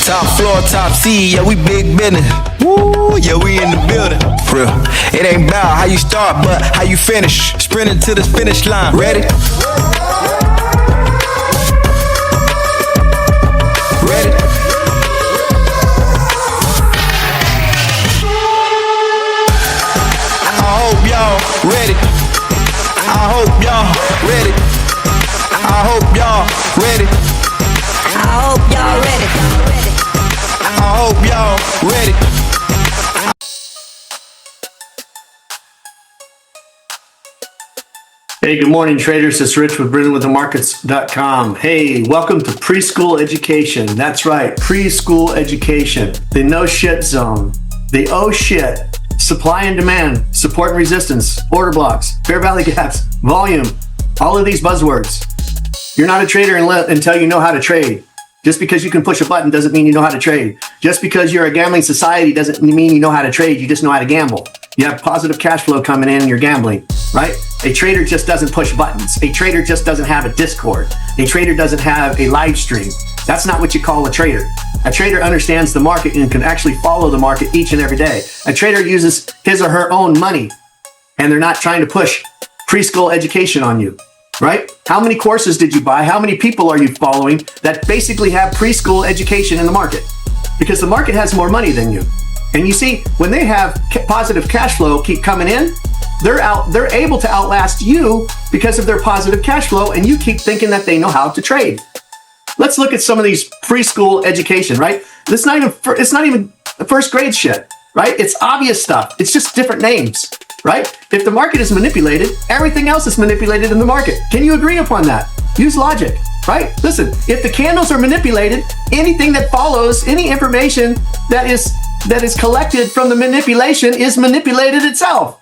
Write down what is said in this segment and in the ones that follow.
Top floor, top C, yeah, we big business. Woo, yeah, we in the building. For real. It ain't about how you start, but how you finish. Sprinting to the finish line. Ready? Ready? I hope y'all ready. I hope y'all ready. I hope y'all ready. I hope y'all ready. I hope y'all ready. Hey, good morning, traders. It's Rich with Breathingwiththemarkets.com. Hey, welcome to preschool education. That's right, preschool education. The no shit zone. The oh shit. Supply and demand, support and resistance, order blocks, fair value gaps, volume, all of these buzzwords. You're not a trader until you know how to trade. Just because you can push a button doesn't mean you know how to trade. Just because you're a gambling society doesn't mean you know how to trade. You just know how to gamble. You have positive cash flow coming in and you're gambling, right? A trader just doesn't push buttons. A trader just doesn't have a Discord. A trader doesn't have a live stream. That's not what you call a trader. A trader understands the market and can actually follow the market each and every day. A trader uses his or her own money, and they're not trying to push preschool education on you. Right? How many courses did you buy? How many people are you following that basically have preschool education in the market? Because the market has more money than you. And you see, when they have positive cash flow keep coming in, they're able to outlast you because of their positive cash flow, and you keep thinking that they know how to trade. Let's look at some of these preschool education, right? It's not even first grade shit, right? It's obvious stuff. It's just different names. Right? If the market is manipulated, everything else is manipulated in the market. Can you agree upon that? Use logic, right? Listen, if the candles are manipulated, anything that follows, any information that is collected from the manipulation is manipulated itself.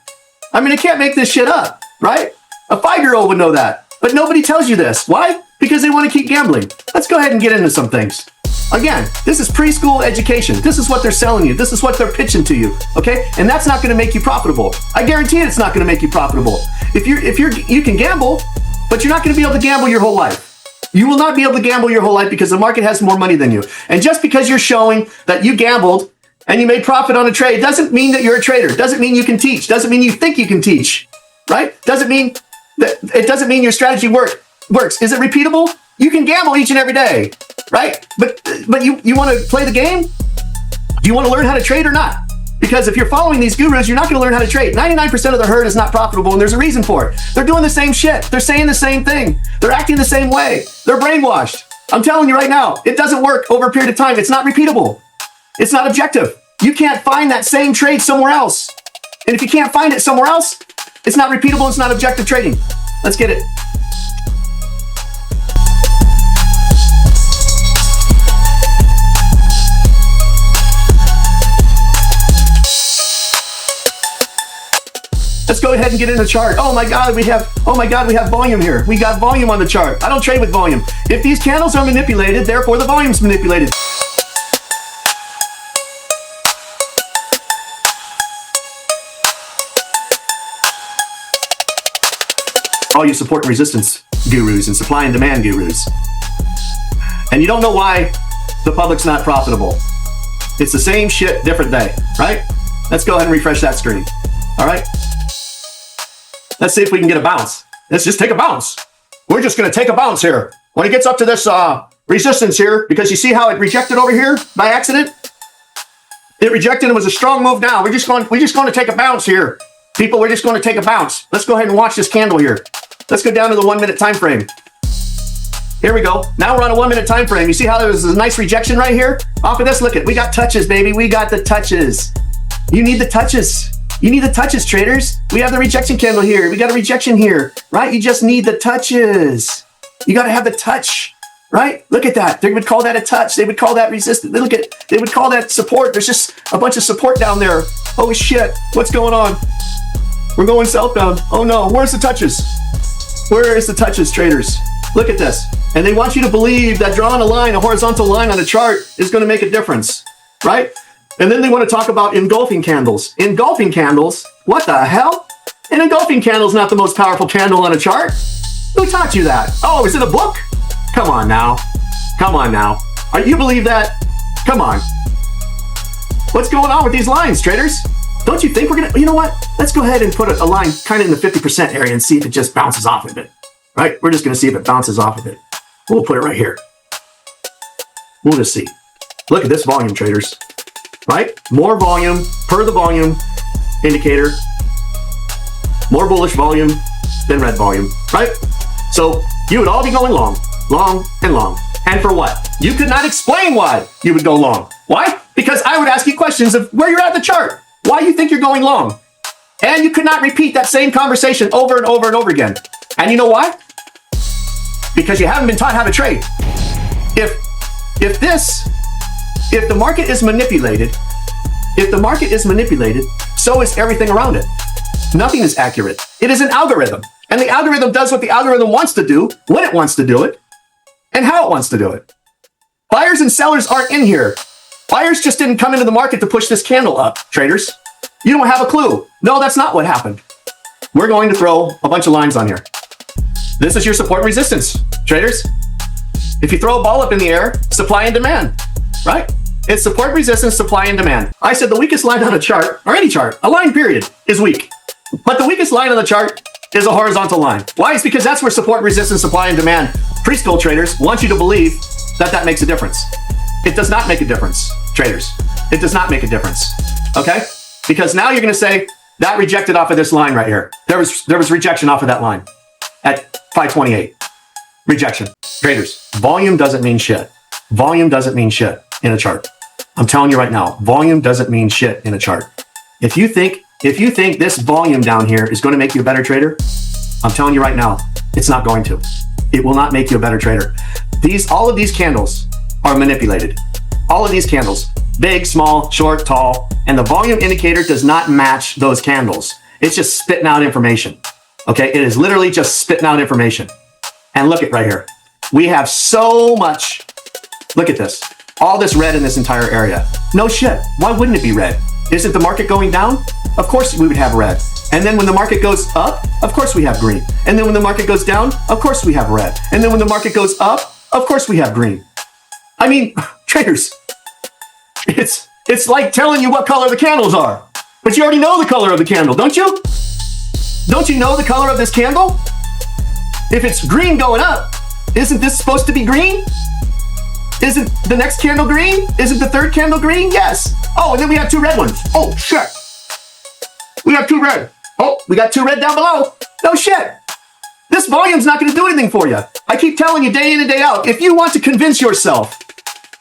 I mean, I can't make this shit up, right? A 5-year-old would know that, but nobody tells you this. Why? Because they want to keep gambling. Let's go ahead and get into some things. Again, this is preschool education. This is what they're selling you. This is what they're pitching to you, okay? And that's not going to make you profitable. I guarantee it's not going to make you profitable. You can gamble, but you're not going to be able to gamble your whole life. You will not be able to gamble your whole life because the market has more money than you. And just because you're showing that you gambled and you made profit on a trade doesn't mean that you're a trader. Doesn't mean you can teach. Doesn't mean you think you can teach, right? Doesn't mean your strategy works. Is it repeatable? You can gamble each and every day, right? But you want to play the game? Do you want to learn how to trade or not? Because if you're following these gurus, you're not going to learn how to trade. 99% of the herd is not profitable, and there's a reason for it. They're doing the same shit. They're saying the same thing. They're acting the same way. They're brainwashed. I'm telling you right now, it doesn't work over a period of time. It's not repeatable. It's not objective. You can't find that same trade somewhere else. And if you can't find it somewhere else, it's not repeatable. It's not objective trading. Let's get it. Let's go ahead and get in the chart. Oh my God, we have volume here. We got volume on the chart. I don't trade with volume. If these candles are manipulated, therefore the volume's manipulated. All you support and resistance gurus and supply and demand gurus. And you don't know why the public's not profitable. It's the same shit, different day, right? Let's go ahead and refresh that screen. All right? Let's see if we can get a bounce. Let's just take a bounce. We're just going to take a bounce here. When it gets up to this resistance here, because you see how it rejected over here by accident? It rejected and was a strong move now. We're just going to take a bounce here. People, we're just going to take a bounce. Let's go ahead and watch this candle here. Let's go down to the 1 minute time frame. Here we go. Now we're on a 1 minute time frame. You see how there was a nice rejection right here? Off of this, look at, we got touches, baby. We got the touches. You need the touches. You need the touches, traders. We have the rejection candle here. We got a rejection here, right? You just need the touches. You got to have the touch, right? Look at that. They would call that a touch. They would call that resistance. They would call that support. There's just a bunch of support down there. Oh shit, what's going on? We're going southbound. Oh no, where's the touches? Where is the touches, traders? Look at this. And they want you to believe that drawing a line, a horizontal line on a chart is going to make a difference, right? And then they want to talk about engulfing candles. Engulfing candles? What the hell? An engulfing candle is not the most powerful candle on a chart. Who taught you that? Oh, is it a book? Come on now. Come on now. You believe that? Come on. What's going on with these lines, traders? Don't you think we're gonna, you know what? Let's go ahead and put a line kind of in the 50% area and see if it just bounces off of it, right? We're just gonna see if it bounces off of it. We'll put it right here. We'll just see. Look at this volume, traders, right? More volume per the volume indicator, more bullish volume than red volume, right? So you would all be going long, long, and long. And for what? You could not explain why you would go long. Why? Because I would ask you questions of where you're at the chart, why you think you're going long. And you could not repeat that same conversation over and over and over again. And you know why? Because you haven't been taught how to trade. If the market is manipulated, so is everything around it. Nothing is accurate. It is an algorithm. And the algorithm does what the algorithm wants to do, when it wants to do it, and how it wants to do it. Buyers and sellers aren't in here. Buyers just didn't come into the market to push this candle up, traders. You don't have a clue. No, that's not what happened. We're going to throw a bunch of lines on here. This is your support and resistance, traders. If you throw a ball up in the air, supply and demand, right? It's support, resistance, supply, and demand. I said the weakest line on a chart, or any chart, a line period, is weak. But the weakest line on the chart is a horizontal line. Why? It's because that's where support, resistance, supply, and demand, preschool traders, want you to believe that makes a difference. It does not make a difference, traders. It does not make a difference, okay? Because now you're gonna say, that rejected off of this line right here. There was rejection off of that line at 528. Rejection. Traders, volume doesn't mean shit. Volume doesn't mean shit in a chart. I'm telling you right now, volume doesn't mean shit in a chart. If you think this volume down here is going to make you a better trader, I'm telling you right now, it's not going to. It will not make you a better trader. All of these candles are manipulated. All of these candles, big, small, short, tall, and the volume indicator does not match those candles. It's just spitting out information. Okay, it is literally just spitting out information. And look at right here. We have so much. Look at this. All this red in this entire area. No shit. Why wouldn't it be red? Isn't the market going down? Of course we would have red. And then when the market goes up, of course we have green. And then when the market goes down, of course we have red. And then when the market goes up, of course we have green. I mean, traders, it's like telling you what color the candles are. But you already know the color of the candle, don't you? Don't you know the color of this candle? If it's green going up, isn't this supposed to be green? Isn't the next candle green? Isn't the third candle green? Yes. Oh, and then we have two red ones. Oh, shit. We have two red. Oh, we got two red down below. No shit. This volume's not going to do anything for you. I keep telling you day in and day out, if you want to convince yourself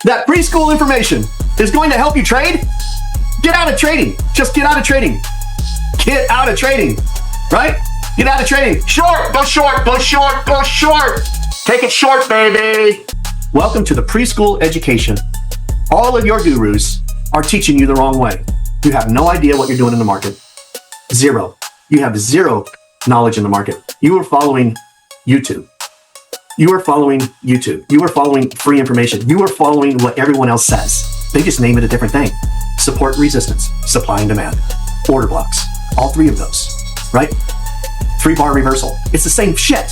that preschool information is going to help you trade, get out of trading. Just get out of trading. Get out of trading, right? Get out of trading. Short, go short, go short, go short. Take it short, baby. Welcome to the preschool education. All of your gurus are teaching you the wrong way. You have no idea what you're doing in the market. Zero. You have zero knowledge in the market. You are following YouTube. You are following YouTube. You are following free information. You are following what everyone else says. They just name it a different thing. Support, resistance, supply and demand, order blocks, all three of those, right? 3-bar reversal. It's the same shit.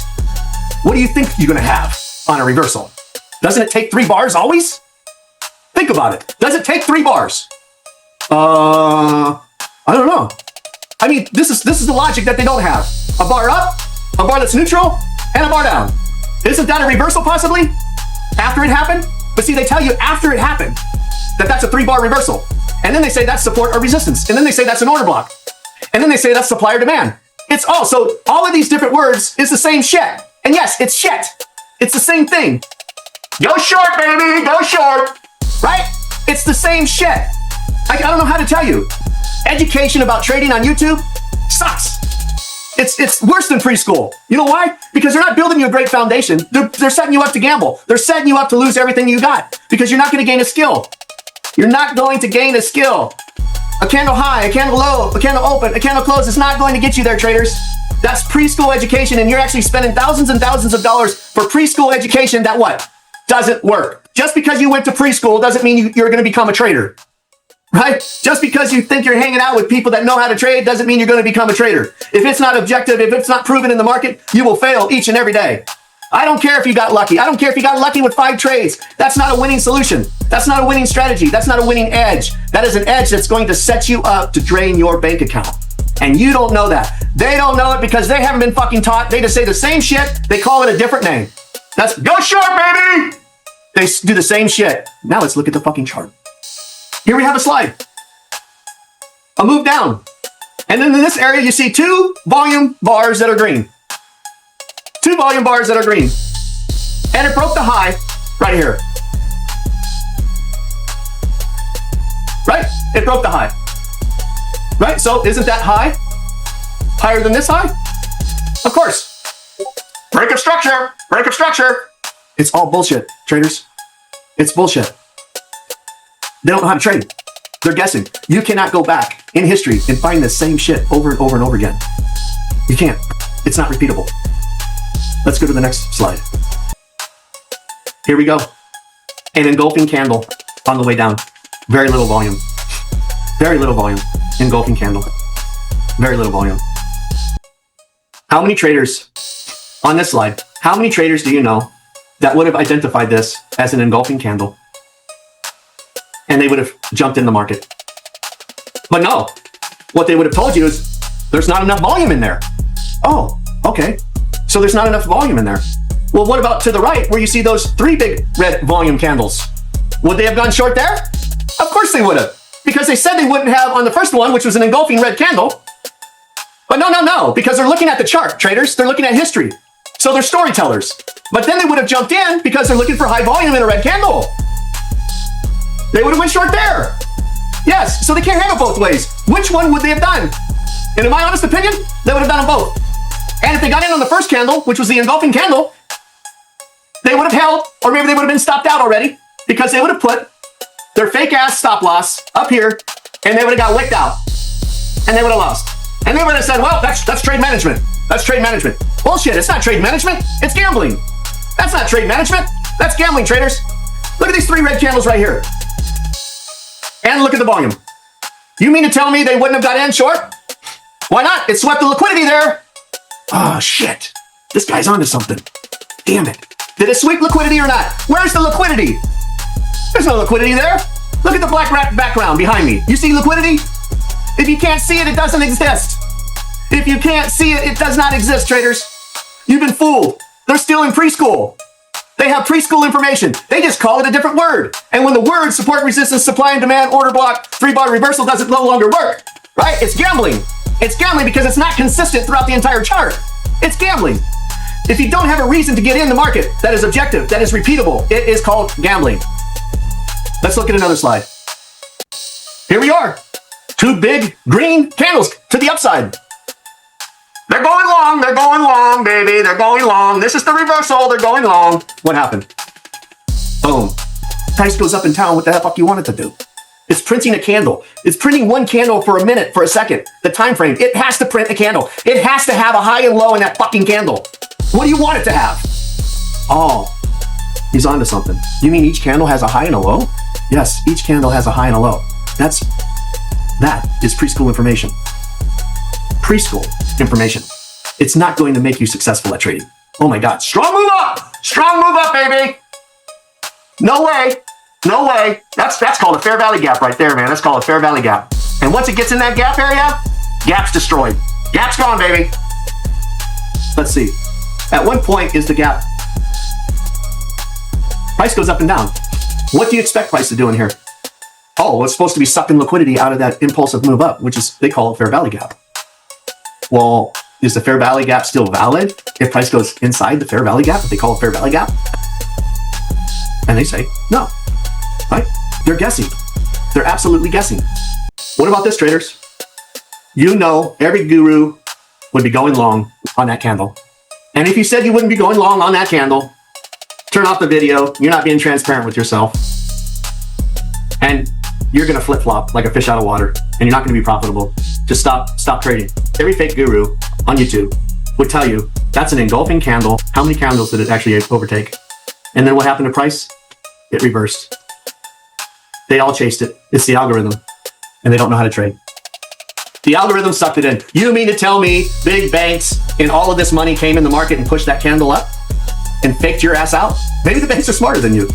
What do you think you're gonna have on a reversal? Doesn't it take 3 bars always? Think about it. Does it take 3 bars? I don't know. I mean, this is the logic that they don't have. A bar up, a bar that's neutral, and a bar down. Isn't that a reversal possibly? After it happened? But see, they tell you after it happened that that's a 3-bar reversal. And then they say that's support or resistance. And then they say that's an order block. And then they say that's supply or demand. It's all, so all of these different words is the same shit. And yes, it's shit. It's the same thing. Go short, baby, go short, right? It's the same shit. I don't know how to tell you. Education about trading on YouTube sucks. It's worse than preschool. You know why? Because they're not building you a great foundation. They're setting you up to gamble. They're setting you up to lose everything you got because you're not going to gain a skill. You're not going to gain a skill. A candle high, a candle low, a candle open, a candle close is not going to get you there, traders. That's preschool education, and you're actually spending thousands and thousands of dollars for preschool education that what? Doesn't work. Just because you went to preschool doesn't mean you're going to become a trader. Right? Just because you think you're hanging out with people that know how to trade doesn't mean you're going to become a trader. If it's not objective, if it's not proven in the market, you will fail each and every day. I don't care if you got lucky. I don't care if you got lucky with 5 trades. That's not a winning solution. That's not a winning strategy. That's not a winning edge. That is an edge that's going to set you up to drain your bank account. And you don't know that. They don't know it because they haven't been fucking taught. They just say the same shit. They call it a different name. That's go short, baby. They do the same shit. Now let's look at the fucking chart. Here we have a slide. A move down. And then in this area, you see 2 volume bars that are green. 2 volume bars that are green. And it broke the high right here. Right? It broke the high. Right? So isn't that high higher than this high? Of course. Break of structure. Break of structure. It's all bullshit, traders. It's bullshit. They don't know how to trade. They're guessing. You cannot go back in history and find the same shit over and over and over again. You can't. It's not repeatable. Let's go to the next slide. Here we go. An engulfing candle on the way down. Very little volume. Very little volume. Engulfing candle. Very little volume. How many traders on this slide, how many traders do you know that would have identified this as an engulfing candle and they would have jumped in the market? But no, what they would have told you is there's not enough volume in there. Oh, okay. So there's not enough volume in there. Well, what about to the right where you see those 3 big red volume candles? Would they have gone short there? Of course they would have. Because they said they wouldn't have on the first one, which was an engulfing red candle. But no, because they're looking at the chart, traders. They're looking at history. So they're storytellers. But then they would have jumped in because they're looking for high volume in a red candle. They would have went short there. Yes, so they can't have it both ways. Which one would they have done? And in my honest opinion, they would have done them both. And if they got in on the first candle, which was the engulfing candle, they would have held, or maybe they would have been stopped out already because they would have put their fake ass stop loss up here and they would have got wicked out and they would have lost. And they would have said, well, that's trade management. That's trade management. Bullshit, it's not trade management. It's gambling. That's not trade management. That's gambling, traders. Look at these 3 red candles right here. And look at the volume. You mean to tell me they wouldn't have got in short? Why not? It swept the liquidity there. Oh, shit. This guy's onto something. Damn it. Did it sweep liquidity or not? Where's the liquidity? There's no liquidity there. Look at the black background behind me. You see liquidity? If you can't see it, it doesn't exist. If you can't see it, it does not exist, traders. You've been fooled. They're still in preschool. They have preschool information. They just call it a different word. And when the word support, resistance, supply and demand, order block, 3-bar reversal doesn't no longer work, right? It's gambling. It's gambling because it's not consistent throughout the entire chart. It's gambling. If you don't have a reason to get in the market that is objective, that is repeatable, it is called gambling. Let's look at another slide. Here we are. 2 big green candles to the upside. They're going long, baby. They're going long. This is the reversal. They're going long. What happened? Boom. Price goes up in town. What the fuck you want it to do? It's printing a candle. It's printing 1 candle for a minute, for a second. The time frame. It has to print a candle. It has to have a high and low in that fucking candle. What do you want it to have? Oh, he's onto something. You mean each candle has a high and a low? Yes, each candle has a high and a low. That is preschool information. Preschool information. It's not going to make you successful at trading. Oh my God. Strong move up! Strong move up, baby! No way. No way. That's called a fair value gap right there, man. That's called a fair value gap. And once it gets in that gap area, gap's destroyed. Gap's gone, baby. Let's see. At what point is the gap? Price goes up and down. What do you expect price to do in here? Oh, it's supposed to be sucking liquidity out of that impulsive move up, which is, they call it fair value gap. Well, is the fair value gap still valid if price goes inside the fair value gap, if they call it fair value gap? And they say, no, right? They're guessing. They're absolutely guessing. What about this, traders? You know, every guru would be going long on that candle. And if you said you wouldn't be going long on that candle, turn off the video. You're not being transparent with yourself. And you're going to flip-flop like a fish out of water, and you're not going to be profitable. Just stop trading. Every fake guru on YouTube would tell you that's an engulfing candle. How many candles did it actually overtake? And then what happened to price? It reversed. They all chased it. It's the algorithm, and they don't know how to trade. The algorithm sucked it in. You mean to tell me big banks and all of this money came in the market and pushed that candle up? and faked your ass out? Maybe the banks are smarter than you.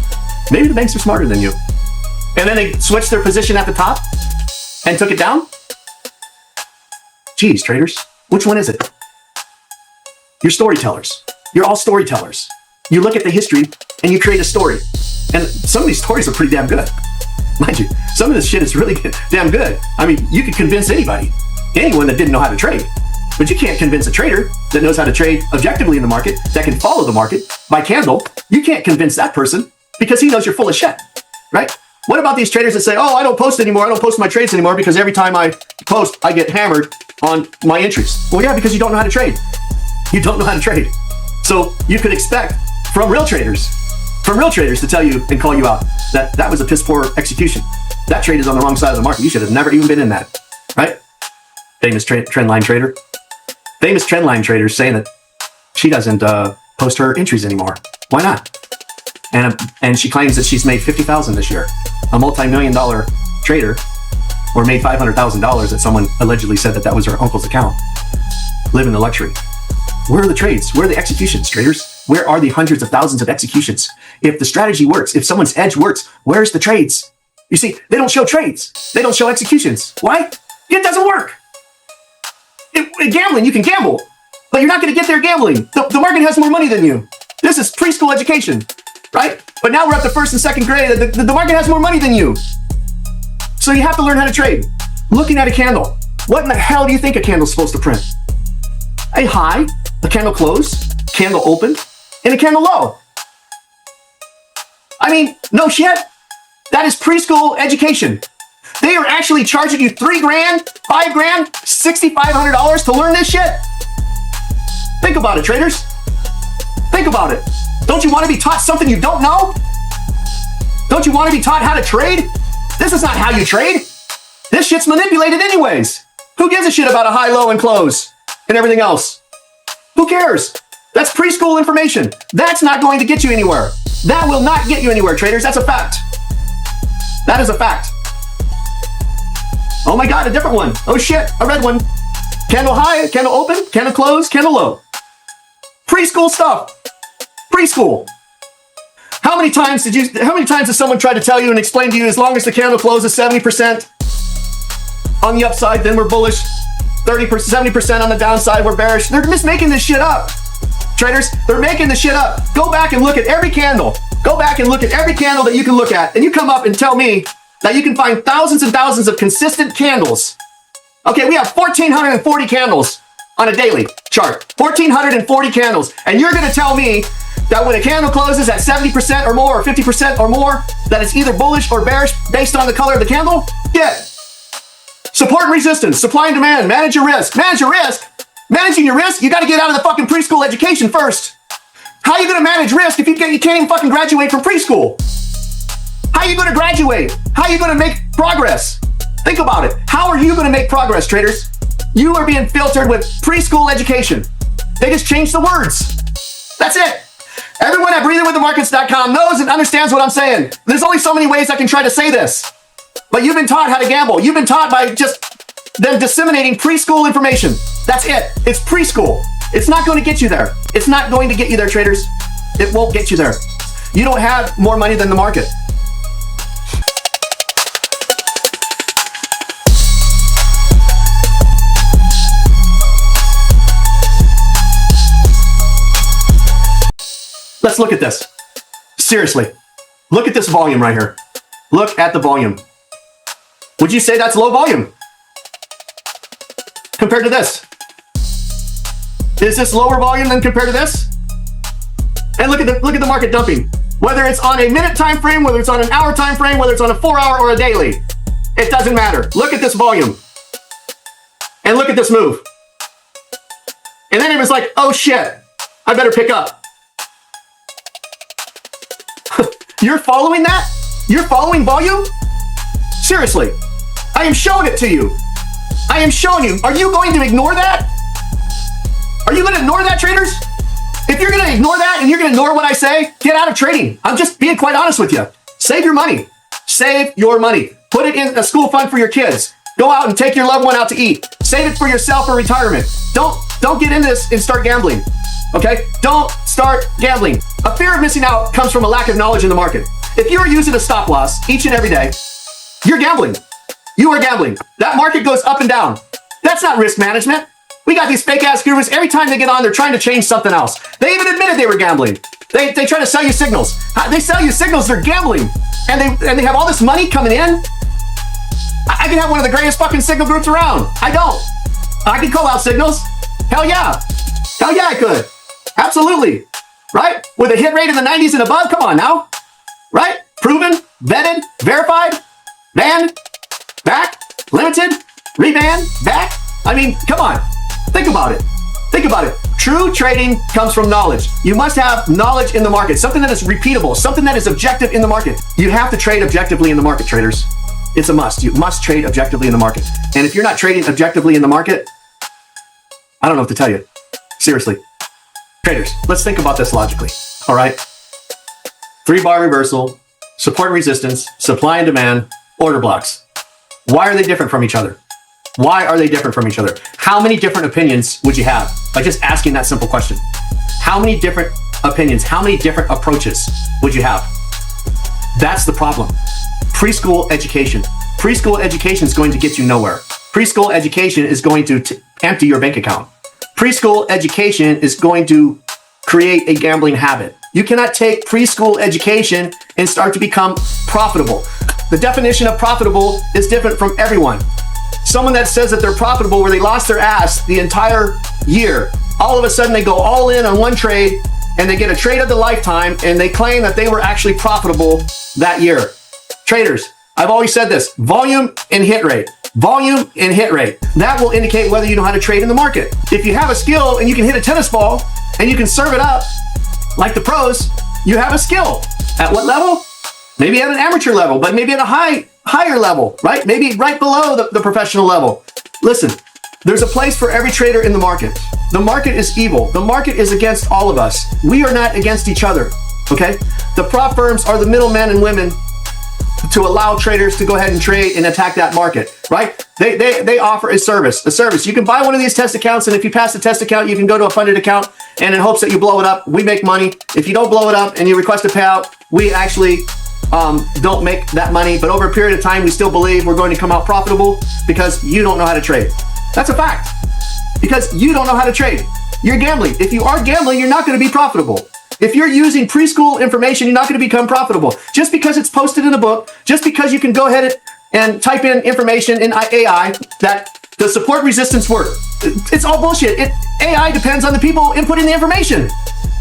Maybe the banks are smarter than you. And then they switched their position at the top and took it down? Geez, traders, which one is it? You're storytellers. You're all storytellers. You look at the history and you create a story. And some of these stories are pretty damn good. Mind you, some of this shit is really damn good. I mean, you could convince anyone that didn't know how to trade. But you can't convince a trader that knows how to trade objectively in the market, that can follow the market by candle. You can't convince that person because he knows you're full of shit, right? What about these traders that say, oh, I don't post anymore, I don't post my trades anymore because every time I post, I get hammered on my entries? Well, yeah, because you don't know how to trade. You don't know how to trade. So you could expect from real traders to tell you and call you out that that was a piss poor execution. That trade is on the wrong side of the market. You should have never even been in that, right? Famous trend line trader. Famous trend line trader saying that she doesn't post her entries anymore. Why not? And she claims that she's made $50,000 this year. A multi-million-dollar trader, or made $500,000 that someone allegedly said that was her uncle's account. Living the luxury. Where are the trades? Where are the executions, traders? Where are the hundreds of thousands of executions? If the strategy works, if someone's edge works, where's the trades? You see, they don't show trades. They don't show executions. Why? It doesn't work. Gambling, you can gamble, but you're not going to get there gambling. The market has more money than you. This is preschool education, right? But now we're up to first and second grade. The market has more money than you. So you have to learn how to trade. Looking at a candle. What in the hell do you think a candle's supposed to print? A high, a candle close, candle open, and a candle low. I mean, no shit. That is preschool education. They are actually charging you $3 grand, $5 grand, $6,500 to learn this shit. Think about it, traders. Think about it. Don't you want to be taught something you don't know? Don't you want to be taught how to trade? This is not how you trade. This shit's manipulated anyways. Who gives a shit about a high, low, and close and everything else? Who cares? That's preschool information. That's not going to get you anywhere. That will not get you anywhere, traders. That's a fact. That is a fact. Oh my God, a different one. Oh shit, a red one. Candle high, candle open, candle close, candle low. Preschool stuff. Preschool. How many times has someone tried to tell you and explain to you as long as the candle closes 70% on the upside, then we're bullish. 30%, 70% on the downside, we're bearish. They're just making this shit up. Traders, they're making this shit up. Go back and look at every candle. Go back and look at every candle that you can look at, and you come up and tell me that you can find thousands and thousands of consistent candles. Okay, we have 1,440 candles on a daily chart. 1,440 candles. And you're going to tell me that when a candle closes at 70% or more, or 50% or more, that it's either bullish or bearish based on the color of the candle? Yeah. Support and resistance, supply and demand, manage your risk. Manage your risk? Managing your risk? You got to get out of the fucking preschool education first. How are you going to manage risk if you can't even fucking graduate from preschool? How are you going to graduate? How are you going to make progress? Think about it. How are you going to make progress, traders? You are being filtered with preschool education. They just changed the words. That's it. Everyone at breathingwiththemarkets.com knows and understands what I'm saying. There's only so many ways I can try to say this. But you've been taught how to gamble. You've been taught by just them disseminating preschool information. That's it. It's preschool. It's not going to get you there. It's not going to get you there, traders. It won't get you there. You don't have more money than the market. Let's look at this. Seriously. Look at this volume right here. Look at the volume. Would you say that's low volume compared to this? Is this lower volume than compared to this? And look at the market dumping. Whether it's on a minute time frame, whether it's on an hour time frame, whether it's on a 4-hour or a daily, it doesn't matter. Look at this volume. And look at this move. And then it was like, oh shit, I better pick up. You're following that? You're following volume? Seriously, I am showing it to you. I am showing you. Are you going to ignore that? Are you going to ignore that, traders? If you're going to ignore that and you're going to ignore what I say, get out of trading. I'm just being quite honest with you. Save your money. Save your money. Put it in a school fund for your kids. Go out and take your loved one out to eat. Save it for yourself for retirement. Don't Don't get into this and start gambling. Okay? Don't start gambling. A fear of missing out comes from a lack of knowledge in the market. If you're using a stop loss each and every day, you're gambling. You are gambling. That market goes up and down. That's not risk management. We got these fake ass gurus. Every time they get on, they're trying to change something else. They even admitted they were gambling. They try to sell you signals. They sell you signals, they're gambling. And they have all this money coming in. I can have one of the greatest fucking signal groups around. I don't. I can call out signals. Hell yeah. Hell yeah, I could. Absolutely. Right? With a hit rate in the 90s and above, come on now. Right? Proven, vetted, verified, banned, back, limited, rebanned, back. I mean, come on. Think about it. Think about it. True trading comes from knowledge. You must have knowledge in the market, something that is repeatable, something that is objective in the market. You have to trade objectively in the market, traders. It's a must. You must trade objectively in the market. And if you're not trading objectively in the market, I don't know what to tell you. Seriously. Traders, let's think about this logically. All right. 3-bar reversal, support and resistance, supply and demand, order blocks. Why are they different from each other? Why are they different from each other? How many different opinions would you have by just asking that simple question? How many different opinions, how many different approaches would you have? That's the problem. Preschool education. Preschool education is going to get you nowhere. Preschool education is going to empty your bank account. Preschool education is going to create a gambling habit. You cannot take preschool education and start to become profitable. The definition of profitable is different from everyone. Someone that says that they're profitable where they lost their ass the entire year, all of a sudden they go all in on one trade and they get a trade of the lifetime and they claim that they were actually profitable that year. Traders, I've always said this, volume and hit rate. Volume and hit rate. That will indicate whether you know how to trade in the market. If you have a skill and you can hit a tennis ball and you can serve it up like the pros, you have a skill. At what level? Maybe at an amateur level, but maybe at a higher level, right? Maybe right below the professional level. Listen, there's a place for every trader in the market. The market is evil. The market is against all of us. We are not against each other, okay? The prop firms are the middlemen and women to allow traders to go ahead and trade and attack that market, right? They offer a service. You can buy one of these test accounts, and if you pass the test account, you can go to a funded account, and in hopes that you blow it up, we make money. If you don't blow it up and you request a payout, we actually don't make that money, but over a period of time, we still believe we're going to come out profitable because you don't know how to trade. That's a fact. Because you don't know how to trade. You're gambling. If you are gambling, you're not going to be profitable. If you're using preschool information, you're not going to become profitable. Just because it's posted in a book, just because you can go ahead and type in information in AI that the support resistance work. It's all bullshit. AI depends on the people inputting the information.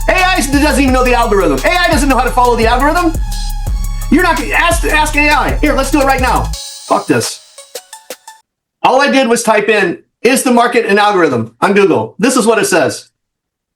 AI doesn't even know the algorithm. AI doesn't know how to follow the algorithm. You're not going to ask AI. Here, let's do it right now. Fuck this. All I did was type in, is the market an algorithm on Google? This is what it says.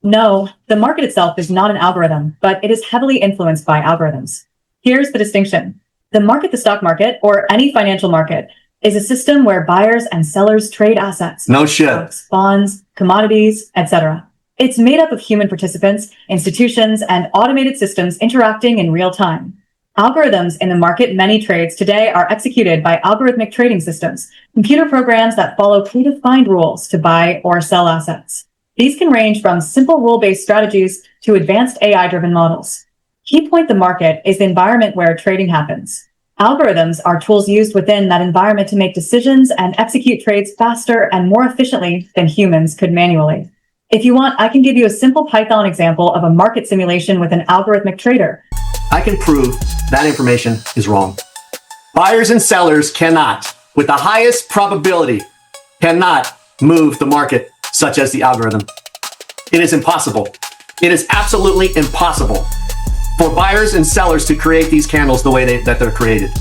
No, the market itself is not an algorithm, but it is heavily influenced by algorithms. Here's the distinction. The market, the stock market, or any financial market, is a system where buyers and sellers trade assets. No shit. Stocks, bonds, commodities, etc. It's made up of human participants, institutions, and automated systems interacting in real time. Algorithms in the market many trades today are executed by algorithmic trading systems, computer programs that follow predefined rules to buy or sell assets. These can range from simple rule-based strategies to advanced AI-driven models. Key point the market is the environment where trading happens. Algorithms are tools used within that environment to make decisions and execute trades faster and more efficiently than humans could manually. If you want, I can give you a simple Python example of a market simulation with an algorithmic trader. I can prove that information is wrong. Buyers and sellers cannot, with the highest probability, cannot move the market such as the algorithm. It is impossible. It is absolutely impossible for buyers and sellers to create these candles the way that they're created.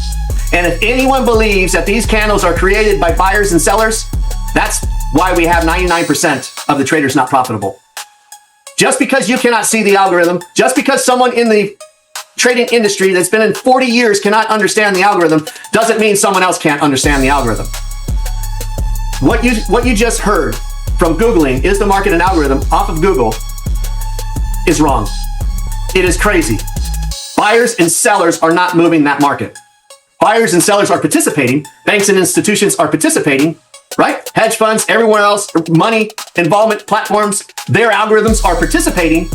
And if anyone believes that these candles are created by buyers and sellers, that's why we have 99% of the traders not profitable. Just because you cannot see the algorithm, just because someone in the trading industry that's been in 40 years cannot understand the algorithm, doesn't mean someone else can't understand the algorithm. What you just heard from Googling, is the market an algorithm, off of Google, is wrong. It is crazy. Buyers and sellers are not moving that market. Buyers and sellers are participating. Banks and institutions are participating, right? Hedge funds, everyone else, money, involvement, platforms, their algorithms are participating,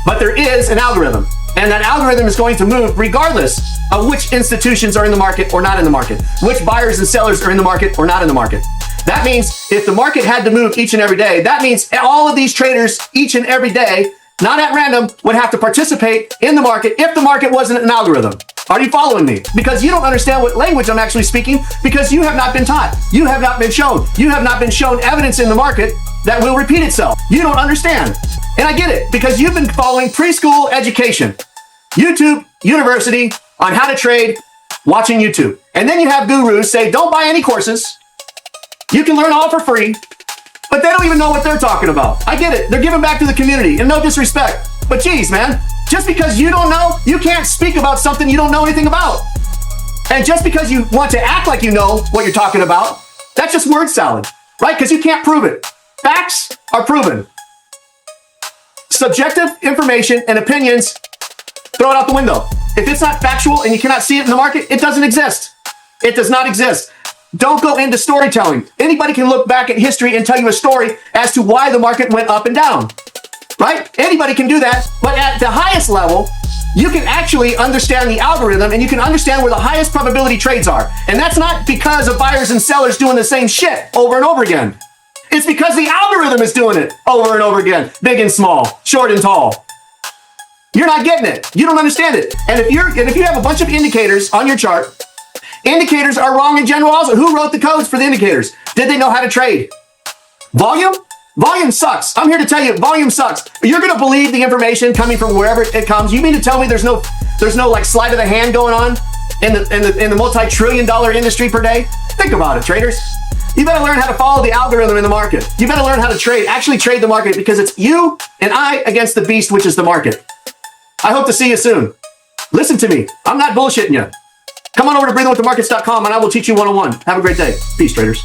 but there is an algorithm. And that algorithm is going to move regardless of which institutions are in the market or not in the market, which buyers and sellers are in the market or not in the market. That means if the market had to move each and every day, that means all of these traders each and every day, not at random, would have to participate in the market if the market wasn't an algorithm. Are you following me? Because you don't understand what language I'm actually speaking, because you have not been taught. You have not been shown. You have not been shown evidence in the market that will repeat itself. You don't understand. And I get it, because you've been following preschool education, YouTube University on how to trade, watching YouTube. And then you have gurus say, don't buy any courses. You can learn all for free, but they don't even know what they're talking about. I get it. They're giving back to the community, and no disrespect. But geez, man, just because you don't know, you can't speak about something you don't know anything about. And just because you want to act like you know what you're talking about, that's just word salad, right? Because you can't prove it. Facts are proven. Subjective information and opinions, throw it out the window. If it's not factual and you cannot see it in the market, it doesn't exist. It does not exist. Don't go into storytelling. Anybody can look back at history and tell you a story as to why the market went up and down, right? Anybody can do that. But at the highest level, you can actually understand the algorithm and you can understand where the highest probability trades are. And that's not because of buyers and sellers doing the same shit over and over again. It's because the algorithm is doing it over and over again, big and small, short and tall. You're not getting it. You don't understand it. And if you have a bunch of indicators on your chart, indicators are wrong in general also. Who wrote the codes for the indicators? Did they know how to trade? Volume? Volume sucks. I'm here to tell you, volume sucks. You're going to believe the information coming from wherever it comes. You mean to tell me there's no like sleight of the hand going on in the multi-trillion-dollar industry per day? Think about it, traders. You better learn how to follow the algorithm in the market. You better learn how to trade, actually trade the market, because it's you and I against the beast, which is the market. I hope to see you soon. Listen to me. I'm not bullshitting you. Come on over to breathingwiththemarkets.com and I will teach you 101. Have a great day. Peace, traders.